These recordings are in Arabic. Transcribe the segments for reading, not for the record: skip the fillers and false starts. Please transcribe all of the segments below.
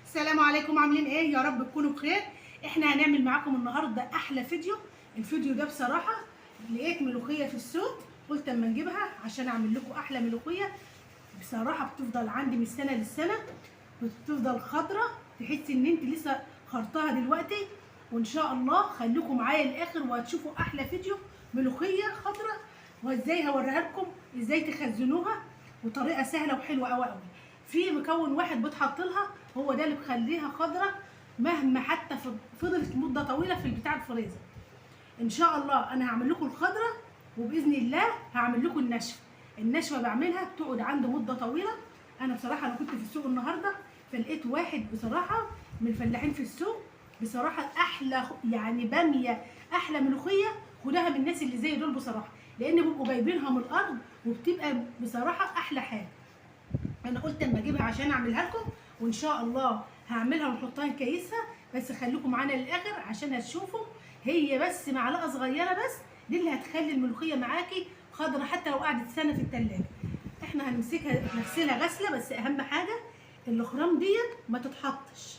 السلام عليكم، عاملين ايه؟ يا رب تكونوا بخير. احنا هنعمل معاكم النهارده احلى فيديو. الفيديو ده بصراحه لقيت ملوخيه في السوق، قلت اما نجيبها عشان اعمل لكم احلى ملوخيه. بصراحه بتفضل عندي من السنه للسنه، بتفضل خضره، تحسي ان انت لسه خرطاها دلوقتي. وان شاء الله خليكم معايا للاخر وهتشوفوا احلى فيديو ملوخيه خضره، وازاي هوريها لكم ازاي تخزنوها، وطريقه سهله وحلوه قوي قوي. في مكون واحد بتحط لها، هو ده اللي بيخليها خضره مهما حتى فضلت مده طويله في بتاع الفريزر. ان شاء الله انا هعمل لكم الخضره، وباذن الله هعمل لكم الناشفه. الناشفه بعملها بتقعد عنده مده طويله. انا بصراحه انا كنت في السوق النهارده، فلقيت واحد بصراحه من الفلاحين في السوق، بصراحه احلى يعني باميه، احلى ملوخيه خدها من الناس اللي زي دول بصراحه، لان بيبقوا جايبينها من الارض وبتبقى بصراحه احلى حاجه. انا قلت اما اجيبها عشان اعملها لكم، وان شاء الله هعملها ونحطها نكيسها. بس خليكم معانا للاخر عشان هتشوفوا. هي بس معلقه صغيره بس دي اللي هتخلي الملوخيه معاكي خضره حتى لو قعدت سنه في التلاجة. احنا هنمسكها نغسلها غسله، بس اهم حاجه الخرام ديت ما تتحطش،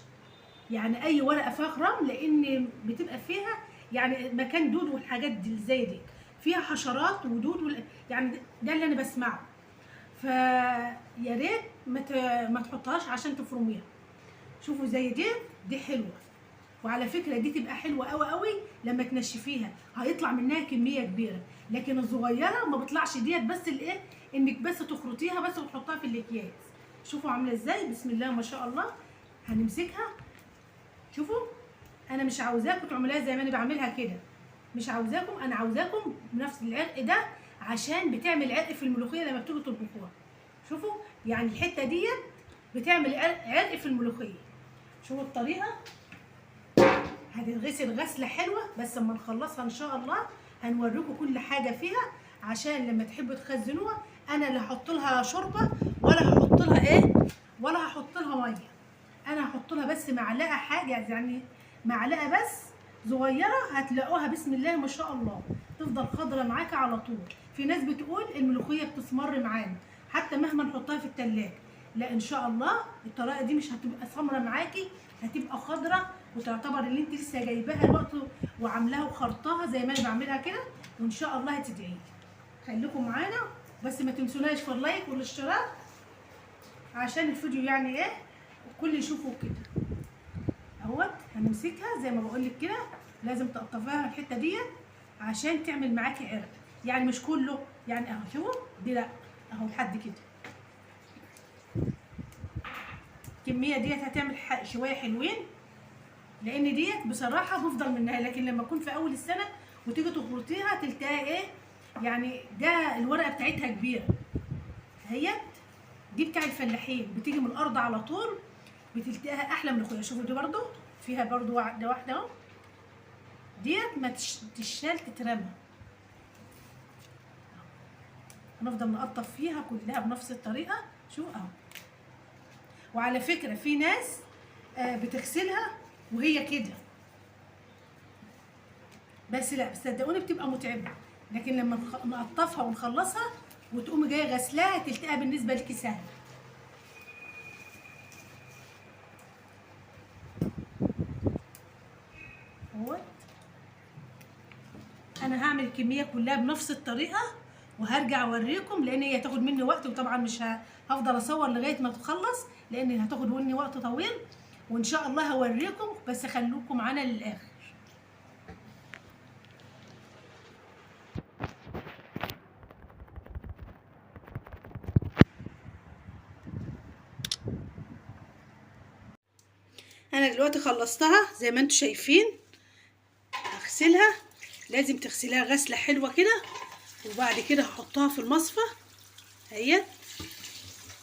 يعني اي ورقه فيها خرام، لان بتبقى فيها يعني مكان دود والحاجات دي زي دي، فيها حشرات ودود يعني ده اللي انا بسمعه. فيا ريت ما تحطهاش عشان تفرميها. شوفوا زي دي حلوه، وعلى فكره دي تبقى حلوه قوي قوي لما تنشفيها، هيطلع منها كميه كبيره. لكن الصغيره ما بيطلعش ديت، بس الايه انك بس تخرطيها بس وتحطها في الاكياس. شوفوا عامله ازاي، بسم الله ما شاء الله. هنمسكها، شوفوا انا مش عاوزاكم تعملوها زي ما انا بعملها كده، مش عاوزاكم، انا عاوزاكم بنفس العرق ده، عشان بتعمل عرق في الملوخيه لما بتيجوا تطبخوها. شوفوا يعني الحته ديت بتعمل عرق في الملوخيه. شوفوا الطريقه، هتتغسل غسله حلوه، بس اما نخلصها ان شاء الله هنوريكم كل حاجه فيها، عشان لما تحبوا تخزنوها. انا لا هحط لها شوربه ولا هحط لها ايه ولا هحط لها ميه، انا هحط لها بس معلقه حاجه، يعني معلقه بس صغيره، هتلاقوها بسم الله ما شاء الله تفضل خضره معاكي على طول. في ناس بتقول الملوخيه بتسمر معانا حتى مهما نحطها في التلاجة، لا ان شاء الله الطريقه دي مش هتبقى سمره معاكي، هتبقى خضره، وتعتبر اللي انت لسه جايباها الوقت وعاملاها وخرطاها زي ما انا بعملها كده. وان شاء الله هتدعي. خليكم معانا، بس ما تنسوناش في اللايك والاشتراك عشان الفيديو يعني ايه الكل يشوفه كده. اهوت هنمسكها زي ما بقول لك كده، لازم تقطفيها الحته ديت عشان تعمل معاكي عرق، يعني مش كله، يعني اهو شوفوا دي، لا اهو لحد كده. الكميه ديت هتعمل شويه حلوين، لان ديت بصراحه بفضل منها. لكن لما اكون في اول السنه وتيجي تخرطيها تلتقى ايه، يعني ده الورقه بتاعتها كبيره. اهيت دي بتاع الفلاحين، بتيجي من الارض على طول، بتلتقاها احلى من اخويا. شوفوا دي برضو فيها برضو واحده اهو، ديت ما تشال تترمى. هنفضل نقطف فيها كلها بنفس الطريقه. شوف اهو. وعلى فكره في ناس بتغسلها وهي كده، بس لا صدقوني بتبقى متعبه. لكن لما نقطفها ونخلصها وتقومي جايه غسلاها تلتقى بالنسبه لك سهله. اهوت انا هعمل الكميه كلها بنفس الطريقه وهرجع اوريكم، لان هي هتاخد مني وقت، وطبعا مش هفضل اصور لغايه ما تخلص، لان هتاخد مني وقت طويل. وان شاء الله هوريكم، بس خلوكم معانا للاخر. انا دلوقتي خلصتها زي ما انتم شايفين. هغسلها، لازم تغسليها غسله حلوه كده، وبعد كده هحطها في المصفى. اهي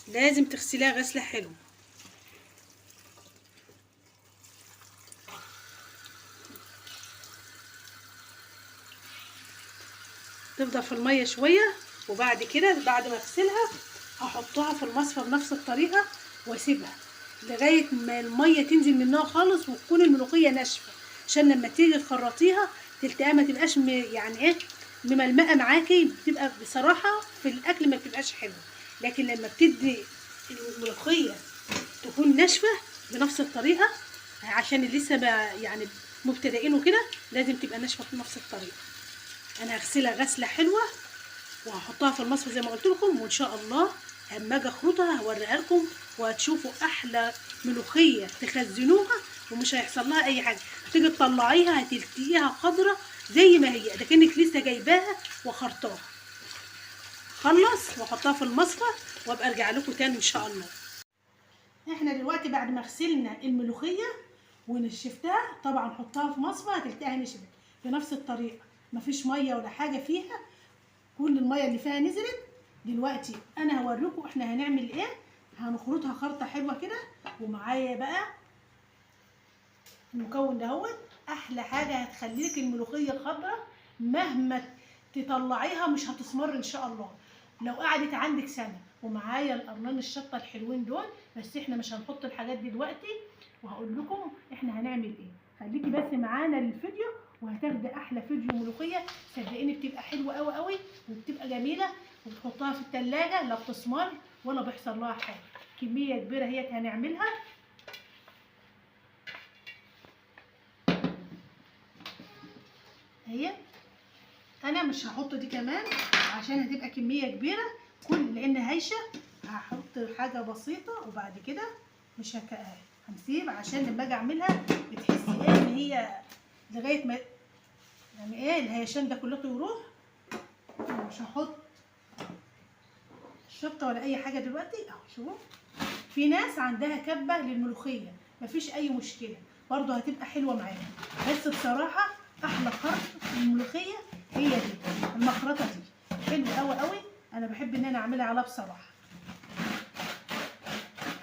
لازم تغسليها غسله حلوه. تفضل في الميه شويه، وبعد كده بعد ما اغسلها هحطها في المصفى بنفس الطريقه واسيبها لغايه ما الميه تنزل منها خالص، وتكون الملوخيه ناشفه، عشان لما تيجي تخرطيها تلتقاها ما تبقاش يعني ايه مملمقه معاكي. بتبقى بصراحه في الاكل ما بتبقاش حلوه. لكن لما بتدي الملوخيه تكون ناشفه بنفس الطريقه، عشان اللي لسه يعني مبتدئين وكده لازم تبقى ناشفه بنفس الطريقه. انا هغسلها غسله حلوه وهحطها في المصفى زي ما قلت لكم، وان شاء الله اما اجي اخرطها هوريها لكم وهتشوفوا احلى ملوخيه تخزنوها ومش هيحصل لها اي حاجه. تيجي تطلعيها هتلقيها خضره زي ما هي، ده كانك لسه جايباها وخرطاها. خلص واحطها في المصفى وابقى ارجع لكم تاني ان شاء الله. احنا دلوقتي بعد ما غسلنا الملوخيه ونشفتها، طبعا حطها في مصفى هتلقاها نشفت بنفس الطريقه، مفيش ميه ولا حاجه فيها، كل الميه اللي فيها نزلت. دلوقتي انا هوريكم احنا هنعمل ايه. هنخرطها خرطه حلوه كده، ومعايا بقى المكون دهوت احلى حاجه هتخليك الملوخيه خضراء مهما تطلعيها مش هتسمر ان شاء الله لو قعدت عندك سنه. ومعايا القرنان الشطه الحلوين دول، بس احنا مش هنحط الحاجات دي دلوقتي، وهقول لكم احنا هنعمل ايه. خليكي بس معانا للفيديو وهتاخدي احلى فيديو ملوخيه. صدقيني بتبقى حلوه قوي قوي وبتبقى جميله، وبتحطها في التلاجة لا بتسمر ولا بيحصل لها حاجه. كميه كبيره هي هنعملها. هي انا مش هحط دي كمان عشان هتبقى كميه كبيره، لان هايشه. هحط حاجه بسيطه وبعد كده مش هنسيب، عشان لما اجي اعملها بتحسي ايه ان هي لغايه ما يعني ايه الهيشان ده كله يروح. مش هحط شطه ولا اي حاجه دلوقتي اهو. شوفوا، في ناس عندها كبه للملوخيه مفيش اي مشكله برضو هتبقى حلوه معاها، بس بصراحه احلى خرط الملوخيه هي دي، المخرطه دي حلوه قوي قوي. انا بحب ان انا اعملها عليها بصراحه،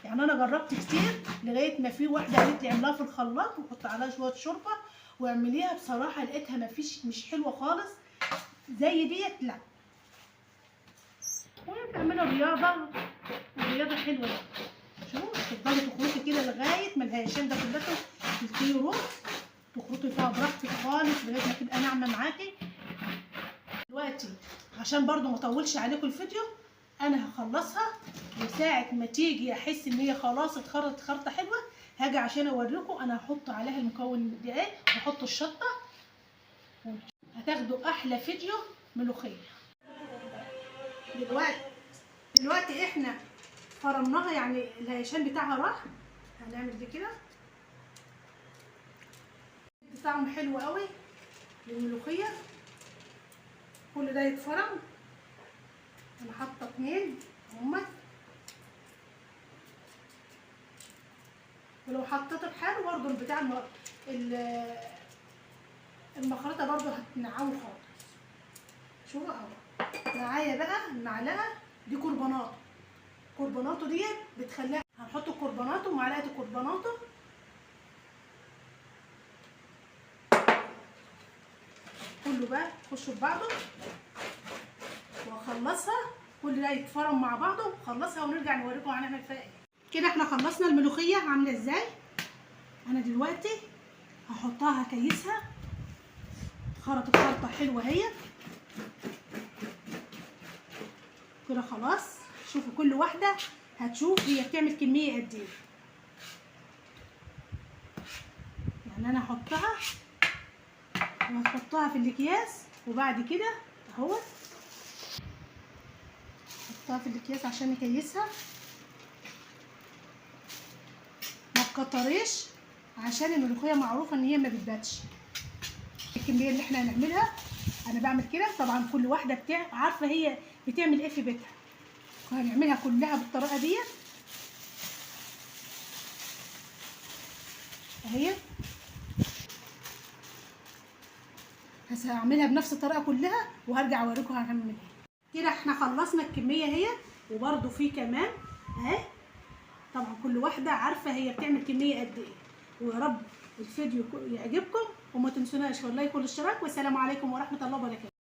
يعني انا جربت كتير لغايه ما في واحده قالت لي اعملها في الخلاط وحط عليها شويه شوربه واعمليها، بصراحه لقيتها مش حلوه خالص زي ديت. لا، وبتعملوا رياضه والرياضه حلوه. شوفوا تفضلي تخرطي كده لغايه ما الهيشان ده كله تلقيه يروح، تخرطي فيها براحتك خالص لغايه ما تبقى ناعمه معاكي. دلوقتي عشان برضو ما اطولش عليكم الفيديو انا هخلصها، وساعه ما تيجي احس ان هي خلاص اتخرطت خرطه حلوه هاجي عشان اوريكم انا هحط عليها المكون ده ايه، واحط الشطه. هتاخدوا احلى فيديو ملوخيه. دلوقتي احنا فرمناها، يعني الهيشان بتاعها راح. هنعمل دي كده، طعم حلو قوي للملوخيه. كل ده يتفرم. انا حاطه 2 هما، ولو حطيت بحاله برضو بتاع المخرطه برضو هتنعمه خالص. شوفوا اهو معايا بقى المعلقه دي كربوناتو ديت بتخليها. هنحط الكربوناتو ومعلقه الكربوناتو كله بقى يخشوا في بعضه، واخلصها كل ده يتفرم مع بعضه وخلصها ونرجع نوريكم هنعمل فيها ايه. كده احنا خلصنا الملوخيه عامله ازاي. انا دلوقتي هحطها هكيسها خرطت خرطه حلوه هي كده خلاص. شوفوا كل واحده هتشوف هي بتعمل كميه قد ايه. يعني انا هحطها وهحطها في الاكياس وبعد كده اهو احطها في الاكياس عشان نكيسها. ما تكتريش عشان الملوخيه معروفه ان هي ما بتباتش. الكميه اللي احنا هنعملها انا بعمل كده، طبعا كل واحده عارفه هي بتعمل ايه في بيتها، وهنعملها كلها بالطريقه ديت اهي. هعملها بنفس الطريقه كلها وهرجع اوريكم هنعمل ايه. كده احنا خلصنا الكميه هي، وبرده في كمان اهي. طبعا كل واحده عارفه هي بتعمل كميه قد ايه. ويا رب الفيديو يعجبكم، وما تنسوناش والله كل الاشتراك. والسلام عليكم ورحمه الله وبركاته.